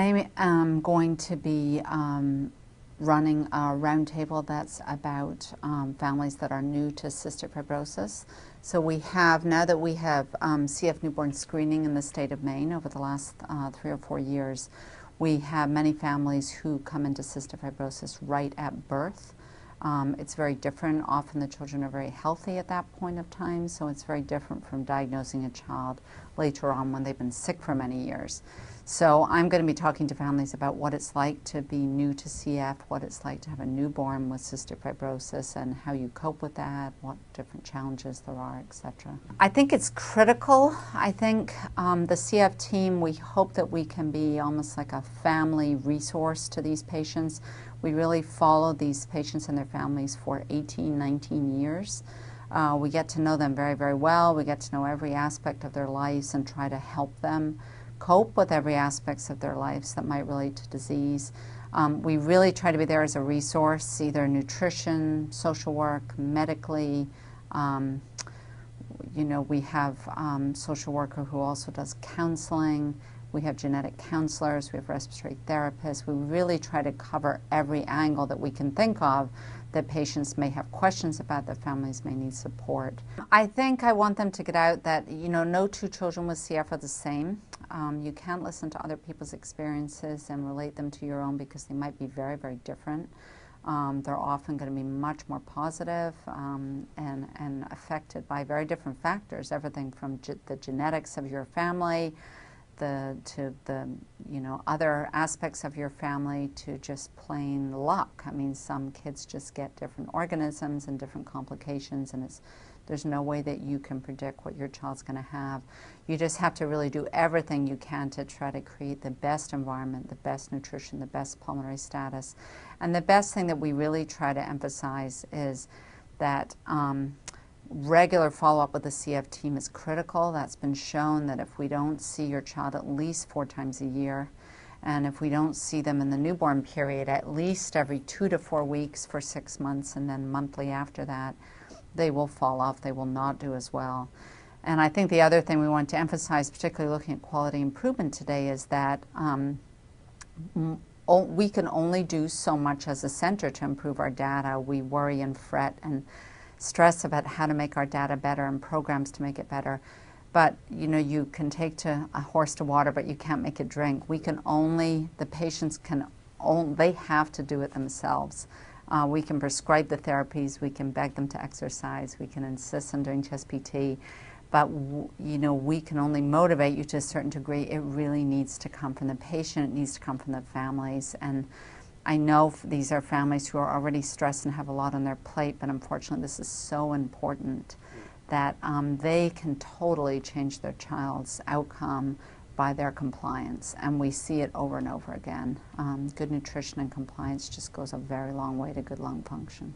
I am going to be running a roundtable that's about families that are new to cystic fibrosis. So we have, now that we have CF newborn screening in the state of Maine over the last 3 or 4 years, we have many families who come into cystic fibrosis right at birth. It's very different. Often the children are very healthy at that point of time, so it's very different from diagnosing a child later on when they've been sick for many years. So I'm going to be talking to families about what it's like to be new to CF, what it's like to have a newborn with cystic fibrosis, and how you cope with that, what different challenges there are, etc. I think it's critical. I think the CF team, we hope that we can be almost like a family resource to these patients. We really follow these patients and their families for 18, 19 years. We get to know them very, very well. We get to know every aspect of their lives and try to help them cope with every aspect of their lives that might relate to disease. We really try to be there as a resource, either nutrition, social work, medically. We have social worker who also does counseling. We have genetic counselors, we have respiratory therapists. We really try to cover every angle that we can think of that patients may have questions about, that families may need support. I think I want them to get out that, no two children with CF are the same. You can't listen to other people's experiences and relate them to your own because they might be very, very different. They're often going to be much more positive and affected by very different factors, everything from the genetics of your family, to the other aspects of your family, to just plain luck. I mean, some kids just get different organisms and different complications, and there's no way that you can predict what your child's going to have. You just have to really do everything you can to try to create the best environment, the best nutrition, the best pulmonary status. And the best thing that we really try to emphasize is that regular follow-up with the CF team is critical. That's been shown that if we don't see your child at least 4 times a year, and if we don't see them in the newborn period at least every 2 to 4 weeks for 6 months, and then monthly after that, they will fall off. They will not do as well. And I think the other thing we want to emphasize, particularly looking at quality improvement today, is that we can only do so much as a center to improve our data. We worry and fret and stress about how to make our data better and programs to make it better. But you can take a horse to water, but you can't make it drink. The patients they have to do it themselves. We can prescribe the therapies, we can beg them to exercise, we can insist on doing chest PT, but we can only motivate you to a certain degree. It really needs to come from the patient, it needs to come from the families. And I know these are families who are already stressed and have a lot on their plate, but unfortunately this is so important that they can totally change their child's outcome by their compliance, and we see it over and over again. Good nutrition and compliance just goes a very long way to good lung function.